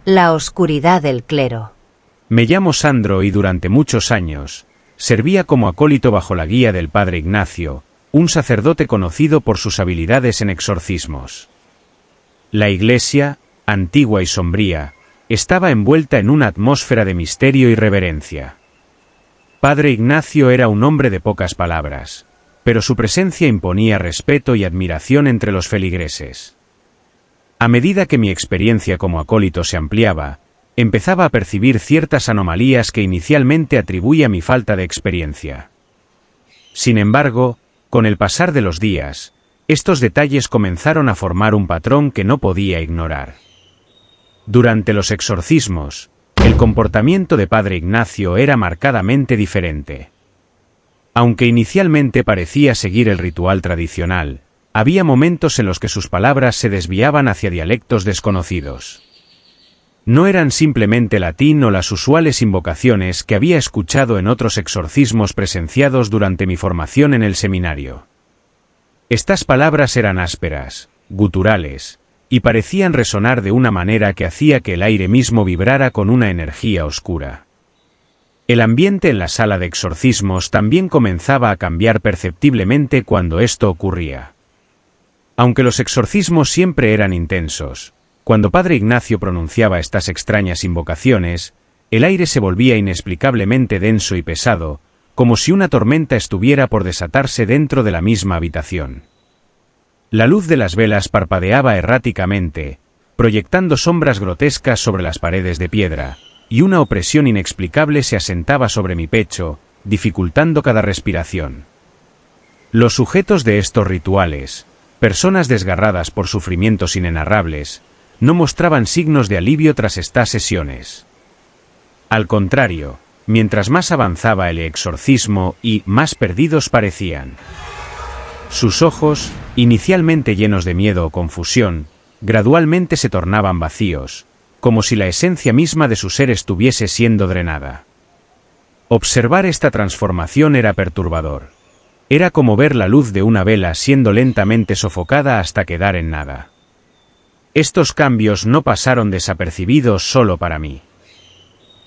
La oscuridad del clero. Me llamo Sandro y durante muchos años servía como acólito bajo la guía del padre Ignacio, un sacerdote conocido por sus habilidades en exorcismos. La iglesia, antigua y sombría, estaba envuelta en una atmósfera de misterio y reverencia. Padre Ignacio era un hombre de pocas palabras, pero su presencia imponía respeto y admiración entre los feligreses. A medida que mi experiencia como acólito se ampliaba, empezaba a percibir ciertas anomalías que inicialmente atribuí a mi falta de experiencia. Sin embargo, con el pasar de los días, estos detalles comenzaron a formar un patrón que no podía ignorar. Durante los exorcismos, el comportamiento de Padre Ignacio era marcadamente diferente. Aunque inicialmente parecía seguir el ritual tradicional, había momentos en los que sus palabras se desviaban hacia dialectos desconocidos. No eran simplemente latín o las usuales invocaciones que había escuchado en otros exorcismos presenciados durante mi formación en el seminario. Estas palabras eran ásperas, guturales, y parecían resonar de una manera que hacía que el aire mismo vibrara con una energía oscura. El ambiente en la sala de exorcismos también comenzaba a cambiar perceptiblemente cuando esto ocurría. Aunque los exorcismos siempre eran intensos, cuando Padre Ignacio pronunciaba estas extrañas invocaciones, el aire se volvía inexplicablemente denso y pesado, como si una tormenta estuviera por desatarse dentro de la misma habitación. La luz de las velas parpadeaba erráticamente, proyectando sombras grotescas sobre las paredes de piedra, y una opresión inexplicable se asentaba sobre mi pecho, dificultando cada respiración. Los sujetos de estos rituales, personas desgarradas por sufrimientos inenarrables, no mostraban signos de alivio tras estas sesiones. Al contrario, mientras más avanzaba el exorcismo y más perdidos parecían. Sus ojos, inicialmente llenos de miedo o confusión, gradualmente se tornaban vacíos, como si la esencia misma de su ser estuviese siendo drenada. Observar esta transformación era perturbador. Era como ver la luz de una vela siendo lentamente sofocada hasta quedar en nada. Estos cambios no pasaron desapercibidos solo para mí.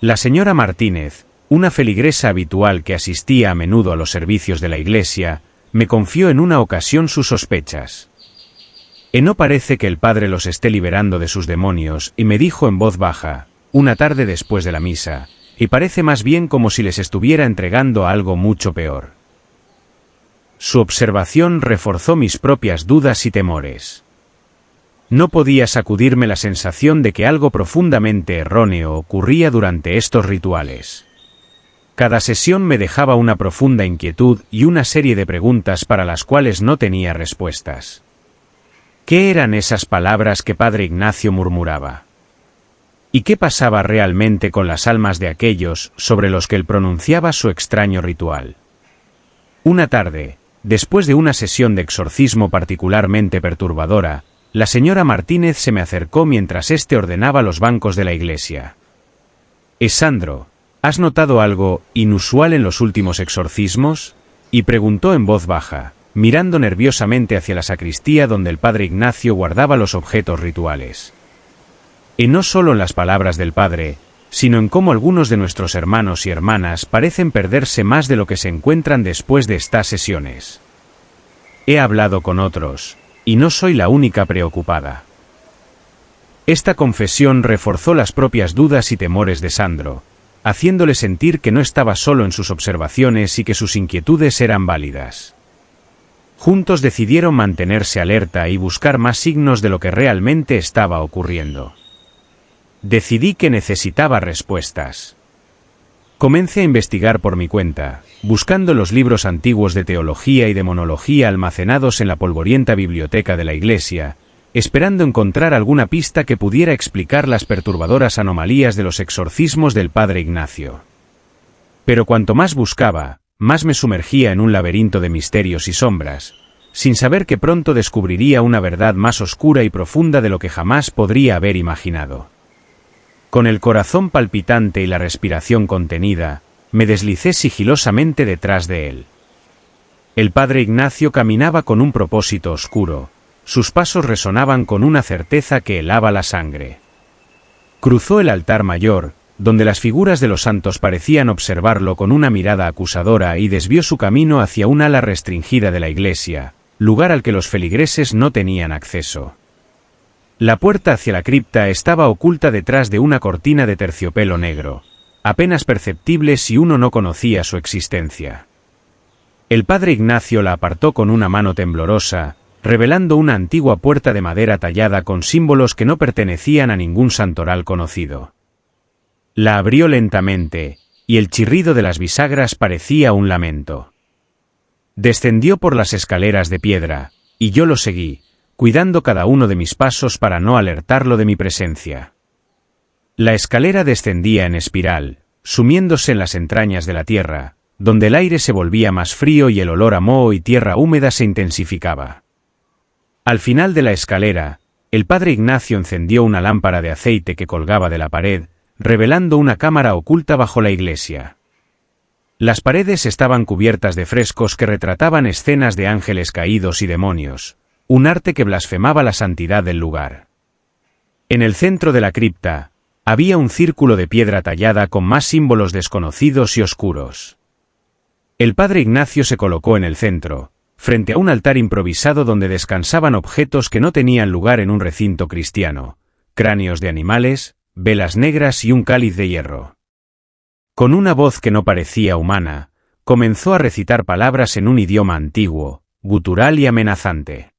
La señora Martínez, una feligresa habitual que asistía a menudo a los servicios de la iglesia, me confió en una ocasión sus sospechas. No parece que el padre los esté liberando de sus demonios, y me dijo en voz baja, una tarde después de la misa, y parece más bien como si les estuviera entregando a algo mucho peor. Su observación reforzó mis propias dudas y temores. No podía sacudirme la sensación de que algo profundamente erróneo ocurría durante estos rituales. Cada sesión me dejaba una profunda inquietud y una serie de preguntas para las cuales no tenía respuestas. ¿Qué eran esas palabras que Padre Ignacio murmuraba? ¿Y qué pasaba realmente con las almas de aquellos sobre los que él pronunciaba su extraño ritual? Una tarde, después de una sesión de exorcismo particularmente perturbadora, la señora Martínez se me acercó mientras éste ordenaba los bancos de la iglesia. «Sandro, ¿has notado algo inusual en los últimos exorcismos?», y preguntó en voz baja, mirando nerviosamente hacia la sacristía donde el padre Ignacio guardaba los objetos rituales. No solo en las palabras del padre, sino en cómo algunos de nuestros hermanos y hermanas parecen perderse más de lo que se encuentran después de estas sesiones. He hablado con otros, y no soy la única preocupada. Esta confesión reforzó las propias dudas y temores de Sandro, haciéndole sentir que no estaba solo en sus observaciones y que sus inquietudes eran válidas. Juntos decidieron mantenerse alerta y buscar más signos de lo que realmente estaba ocurriendo. Decidí que necesitaba respuestas. Comencé a investigar por mi cuenta, buscando los libros antiguos de teología y demonología almacenados en la polvorienta biblioteca de la iglesia, esperando encontrar alguna pista que pudiera explicar las perturbadoras anomalías de los exorcismos del padre Ignacio. Pero cuanto más buscaba, más me sumergía en un laberinto de misterios y sombras, sin saber que pronto descubriría una verdad más oscura y profunda de lo que jamás podría haber imaginado. Con el corazón palpitante y la respiración contenida, me deslicé sigilosamente detrás de él. El padre Ignacio caminaba con un propósito oscuro, sus pasos resonaban con una certeza que helaba la sangre. Cruzó el altar mayor, donde las figuras de los santos parecían observarlo con una mirada acusadora, y desvió su camino hacia un ala restringida de la iglesia, lugar al que los feligreses no tenían acceso. La puerta hacia la cripta estaba oculta detrás de una cortina de terciopelo negro, apenas perceptible si uno no conocía su existencia. El padre Ignacio la apartó con una mano temblorosa, revelando una antigua puerta de madera tallada con símbolos que no pertenecían a ningún santoral conocido. La abrió lentamente, y el chirrido de las bisagras parecía un lamento. Descendió por las escaleras de piedra, y yo lo seguí, cuidando cada uno de mis pasos para no alertarlo de mi presencia. La escalera descendía en espiral, sumiéndose en las entrañas de la tierra, donde el aire se volvía más frío y el olor a moho y tierra húmeda se intensificaba. Al final de la escalera, el padre Ignacio encendió una lámpara de aceite que colgaba de la pared, revelando una cámara oculta bajo la iglesia. Las paredes estaban cubiertas de frescos que retrataban escenas de ángeles caídos y demonios, un arte que blasfemaba la santidad del lugar. En el centro de la cripta, había un círculo de piedra tallada con más símbolos desconocidos y oscuros. El padre Ignacio se colocó en el centro, frente a un altar improvisado donde descansaban objetos que no tenían lugar en un recinto cristiano, cráneos de animales, velas negras y un cáliz de hierro. Con una voz que no parecía humana, comenzó a recitar palabras en un idioma antiguo, gutural y amenazante.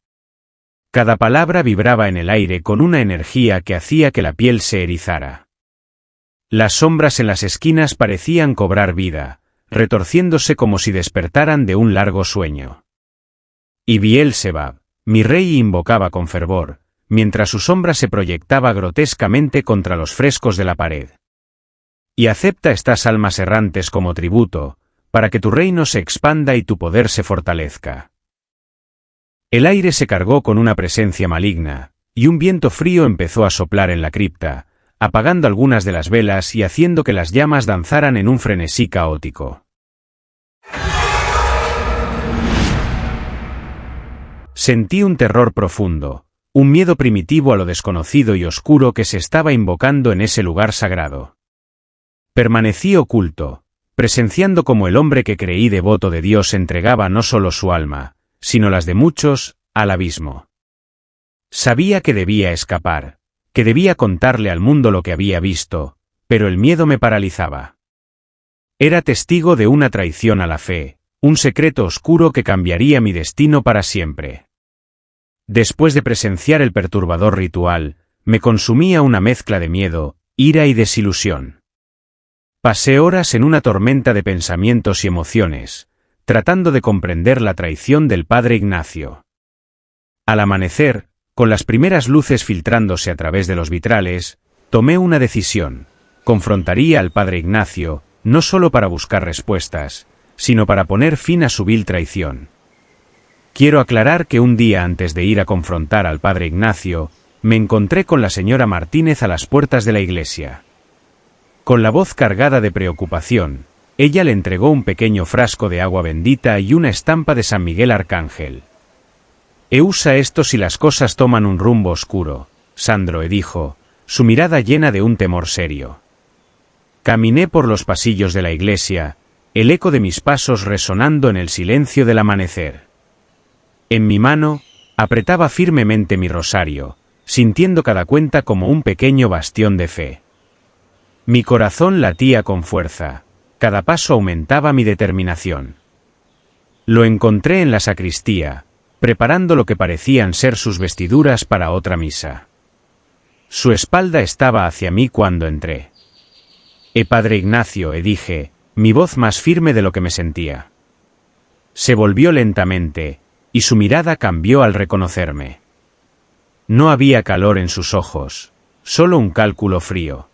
Cada palabra vibraba en el aire con una energía que hacía que la piel se erizara. Las sombras en las esquinas parecían cobrar vida, retorciéndose como si despertaran de un largo sueño. Y Bielzebub, mi rey, invocaba con fervor, mientras su sombra se proyectaba grotescamente contra los frescos de la pared. Y acepta estas almas errantes como tributo, para que tu reino se expanda y tu poder se fortalezca. El aire se cargó con una presencia maligna, y un viento frío empezó a soplar en la cripta, apagando algunas de las velas y haciendo que las llamas danzaran en un frenesí caótico. Sentí un terror profundo, un miedo primitivo a lo desconocido y oscuro que se estaba invocando en ese lugar sagrado. Permanecí oculto, presenciando cómo el hombre que creí devoto de Dios entregaba no solo su alma, sino las de muchos, al abismo. Sabía que debía escapar, que debía contarle al mundo lo que había visto, pero el miedo me paralizaba. Era testigo de una traición a la fe, un secreto oscuro que cambiaría mi destino para siempre. Después de presenciar el perturbador ritual, me consumía una mezcla de miedo, ira y desilusión. Pasé horas en una tormenta de pensamientos y emociones, tratando de comprender la traición del padre Ignacio. Al amanecer, con las primeras luces filtrándose a través de los vitrales, tomé una decisión: confrontaría al padre Ignacio, no solo para buscar respuestas, sino para poner fin a su vil traición. Quiero aclarar que un día antes de ir a confrontar al padre Ignacio, me encontré con la señora Martínez a las puertas de la iglesia. Con la voz cargada de preocupación, ella le entregó un pequeño frasco de agua bendita y una estampa de San Miguel Arcángel. Usa esto si las cosas toman un rumbo oscuro, Sandro, dijo, su mirada llena de un temor serio. Caminé por los pasillos de la iglesia, el eco de mis pasos resonando en el silencio del amanecer. En mi mano, apretaba firmemente mi rosario, sintiendo cada cuenta como un pequeño bastión de fe. Mi corazón latía con fuerza, cada paso aumentaba mi determinación. Lo encontré en la sacristía, preparando lo que parecían ser sus vestiduras para otra misa. Su espalda estaba hacia mí cuando entré. Padre Ignacio, dije, mi voz más firme de lo que me sentía. Se volvió lentamente, y su mirada cambió al reconocerme. No había calor en sus ojos, solo un cálculo frío.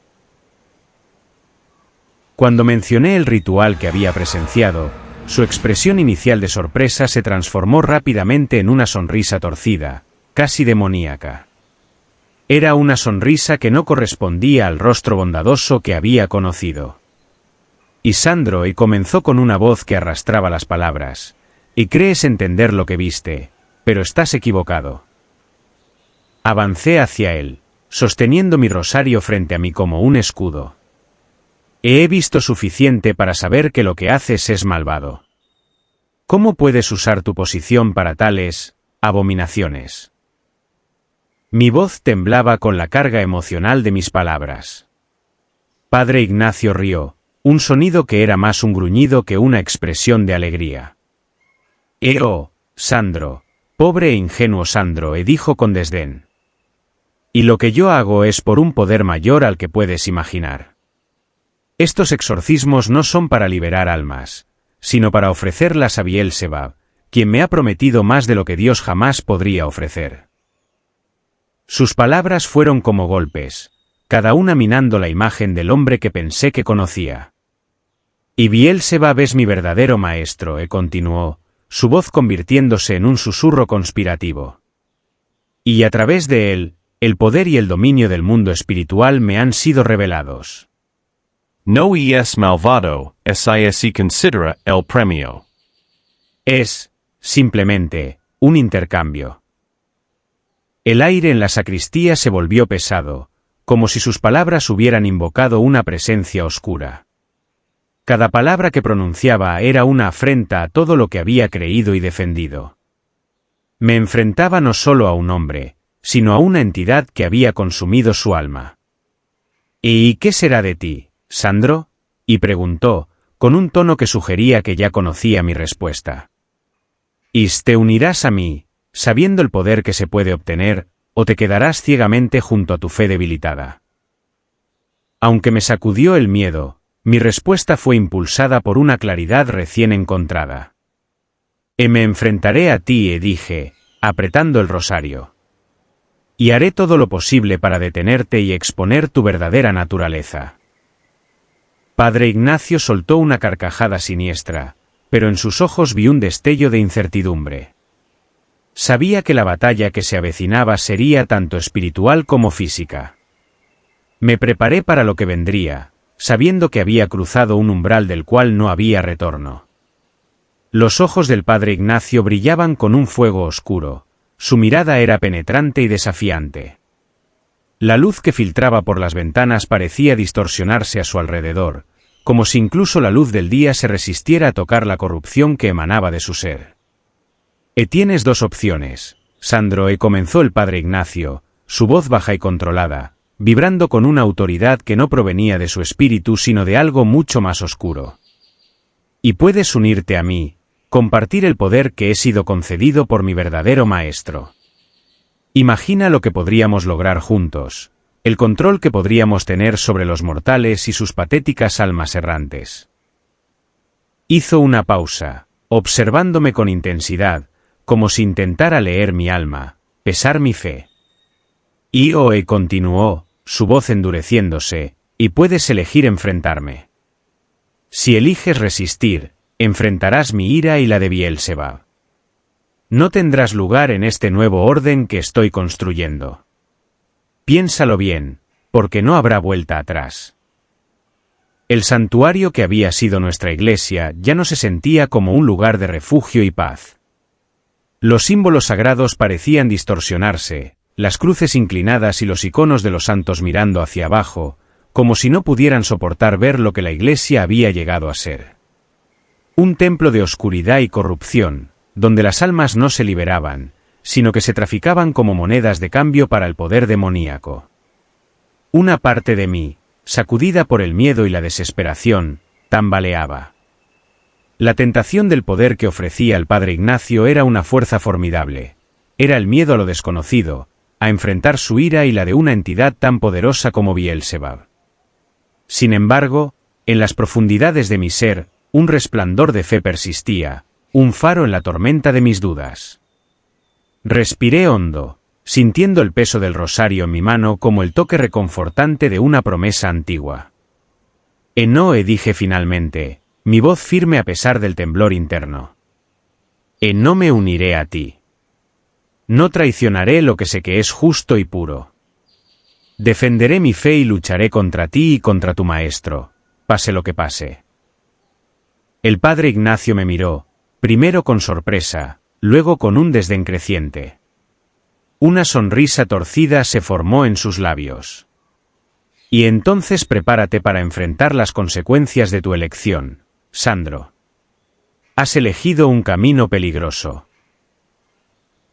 Cuando mencioné el ritual que había presenciado, su expresión inicial de sorpresa se transformó rápidamente en una sonrisa torcida, casi demoníaca. Era una sonrisa que no correspondía al rostro bondadoso que había conocido. Y Sandro comenzó con una voz que arrastraba las palabras. Y crees entender lo que viste, pero estás equivocado. Avancé hacia él, sosteniendo mi rosario frente a mí como un escudo. He visto suficiente para saber que lo que haces es malvado. ¿Cómo puedes usar tu posición para tales abominaciones? Mi voz temblaba con la carga emocional de mis palabras. Padre Ignacio rió, un sonido que era más un gruñido que una expresión de alegría. Oh, Sandro, pobre e ingenuo Sandro, dijo con desdén. Y lo que yo hago es por un poder mayor al que puedes imaginar. Estos exorcismos no son para liberar almas, sino para ofrecerlas a Bielzebub, quien me ha prometido más de lo que Dios jamás podría ofrecer. Sus palabras fueron como golpes, cada una minando la imagen del hombre que pensé que conocía. Y Bielzebub es mi verdadero maestro, continuó, su voz convirtiéndose en un susurro conspirativo. Y a través de él, el poder y el dominio del mundo espiritual me han sido revelados. No es malvado, si considera el premio. Es, simplemente, un intercambio. El aire en la sacristía se volvió pesado, como si sus palabras hubieran invocado una presencia oscura. Cada palabra que pronunciaba era una afrenta a todo lo que había creído y defendido. Me enfrentaba no solo a un hombre, sino a una entidad que había consumido su alma. ¿Y qué será de ti, Sandro? Y preguntó, con un tono que sugería que ya conocía mi respuesta. ¿Y te unirás a mí, sabiendo el poder que se puede obtener, o te quedarás ciegamente junto a tu fe debilitada? Aunque me sacudió el miedo, mi respuesta fue impulsada por una claridad recién encontrada. Me enfrentaré a ti, dije, apretando el rosario. Y haré todo lo posible para detenerte y exponer tu verdadera naturaleza. Padre Ignacio soltó una carcajada siniestra, pero en sus ojos vi un destello de incertidumbre. Sabía que la batalla que se avecinaba sería tanto espiritual como física. Me preparé para lo que vendría, sabiendo que había cruzado un umbral del cual no había retorno. Los ojos del Padre Ignacio brillaban con un fuego oscuro, su mirada era penetrante y desafiante. La luz que filtraba por las ventanas parecía distorsionarse a su alrededor, como si incluso la luz del día se resistiera a tocar la corrupción que emanaba de su ser. Tienes dos opciones, Sandro, comenzó el Padre Ignacio, su voz baja y controlada, vibrando con una autoridad que no provenía de su espíritu sino de algo mucho más oscuro. Y puedes unirte a mí, compartir el poder que he sido concedido por mi verdadero maestro. Imagina lo que podríamos lograr juntos, el control que podríamos tener sobre los mortales y sus patéticas almas errantes. Hizo una pausa, observándome con intensidad, como si intentara leer mi alma, pesar mi fe. Y continuó, su voz endureciéndose, y puedes elegir enfrentarme. Si eliges resistir, enfrentarás mi ira y la de Bielzebub. No tendrás lugar en este nuevo orden que estoy construyendo. Piénsalo bien, porque no habrá vuelta atrás. El santuario que había sido nuestra iglesia ya no se sentía como un lugar de refugio y paz. Los símbolos sagrados parecían distorsionarse, las cruces inclinadas y los iconos de los santos mirando hacia abajo, como si no pudieran soportar ver lo que la iglesia había llegado a ser. Un templo de oscuridad y corrupción, donde las almas no se liberaban, sino que se traficaban como monedas de cambio para el poder demoníaco. Una parte de mí, sacudida por el miedo y la desesperación, tambaleaba. La tentación del poder que ofrecía el Padre Ignacio era una fuerza formidable. Era el miedo a lo desconocido, a enfrentar su ira y la de una entidad tan poderosa como Bielzebub. Sin embargo, en las profundidades de mi ser, un resplandor de fe persistía, un faro en la tormenta de mis dudas. Respiré hondo, sintiendo el peso del rosario en mi mano como el toque reconfortante de una promesa antigua. No, dije finalmente, mi voz firme a pesar del temblor interno. No me uniré a ti. No traicionaré lo que sé que es justo y puro. Defenderé mi fe y lucharé contra ti y contra tu maestro, pase lo que pase. El Padre Ignacio me miró, primero con sorpresa, luego con un desdén creciente. Una sonrisa torcida se formó en sus labios. Y entonces prepárate para enfrentar las consecuencias de tu elección, Sandro. Has elegido un camino peligroso.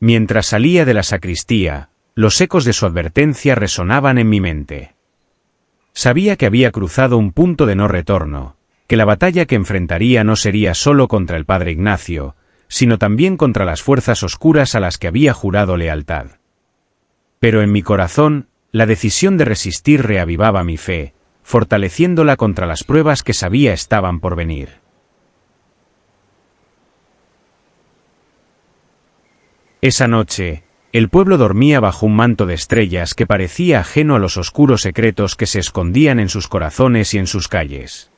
Mientras salía de la sacristía, los ecos de su advertencia resonaban en mi mente. Sabía que había cruzado un punto de no retorno, que la batalla que enfrentaría no sería solo contra el padre Ignacio, sino también contra las fuerzas oscuras a las que había jurado lealtad. Pero en mi corazón, la decisión de resistir reavivaba mi fe, fortaleciéndola contra las pruebas que sabía estaban por venir. Esa noche, el pueblo dormía bajo un manto de estrellas que parecía ajeno a los oscuros secretos que se escondían en sus corazones y en sus calles.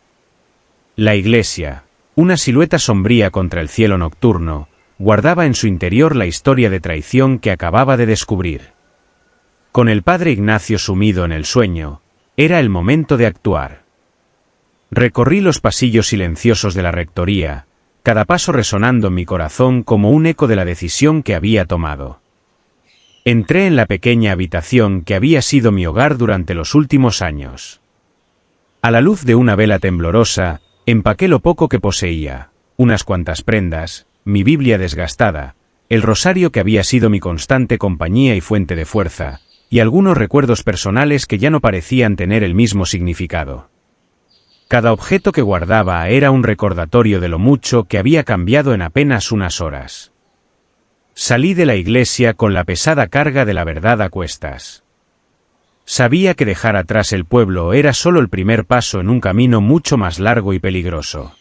La iglesia, una silueta sombría contra el cielo nocturno, guardaba en su interior la historia de traición que acababa de descubrir. Con el padre Ignacio sumido en el sueño, era el momento de actuar. Recorrí los pasillos silenciosos de la rectoría, cada paso resonando en mi corazón como un eco de la decisión que había tomado. Entré en la pequeña habitación que había sido mi hogar durante los últimos años. A la luz de una vela temblorosa, empaqué lo poco que poseía, unas cuantas prendas, mi Biblia desgastada, el rosario que había sido mi constante compañía y fuente de fuerza, y algunos recuerdos personales que ya no parecían tener el mismo significado. Cada objeto que guardaba era un recordatorio de lo mucho que había cambiado en apenas unas horas. Salí de la iglesia con la pesada carga de la verdad a cuestas. Sabía que dejar atrás el pueblo era solo el primer paso en un camino mucho más largo y peligroso.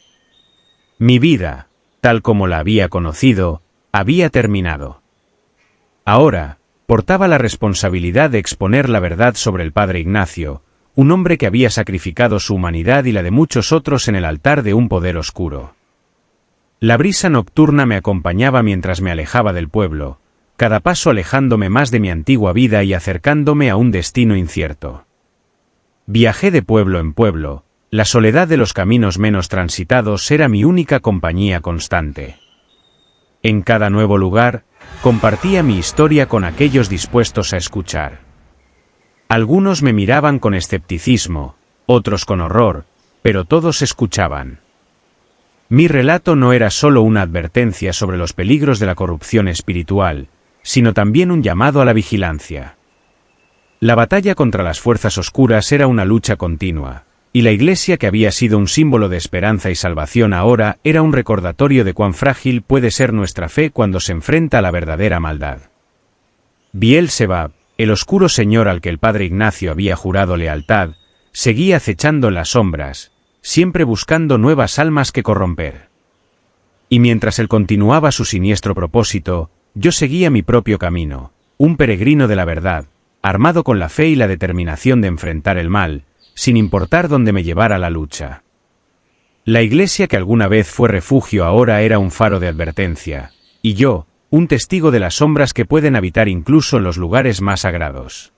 Mi vida, tal como la había conocido, había terminado. Ahora, portaba la responsabilidad de exponer la verdad sobre el padre Ignacio, un hombre que había sacrificado su humanidad y la de muchos otros en el altar de un poder oscuro. La brisa nocturna me acompañaba mientras me alejaba del pueblo, cada paso alejándome más de mi antigua vida y acercándome a un destino incierto. Viajé de pueblo en pueblo, la soledad de los caminos menos transitados era mi única compañía constante. En cada nuevo lugar, compartía mi historia con aquellos dispuestos a escuchar. Algunos me miraban con escepticismo, otros con horror, pero todos escuchaban. Mi relato no era solo una advertencia sobre los peligros de la corrupción espiritual, sino también un llamado a la vigilancia. La batalla contra las fuerzas oscuras era una lucha continua, y la iglesia que había sido un símbolo de esperanza y salvación ahora era un recordatorio de cuán frágil puede ser nuestra fe cuando se enfrenta a la verdadera maldad. Biel-Sebab, el oscuro señor al que el padre Ignacio había jurado lealtad, seguía acechando en las sombras, siempre buscando nuevas almas que corromper. Y mientras él continuaba su siniestro propósito, yo seguía mi propio camino, un peregrino de la verdad, armado con la fe y la determinación de enfrentar el mal, sin importar dónde me llevara la lucha. La iglesia que alguna vez fue refugio ahora era un faro de advertencia, y yo, un testigo de las sombras que pueden habitar incluso en los lugares más sagrados.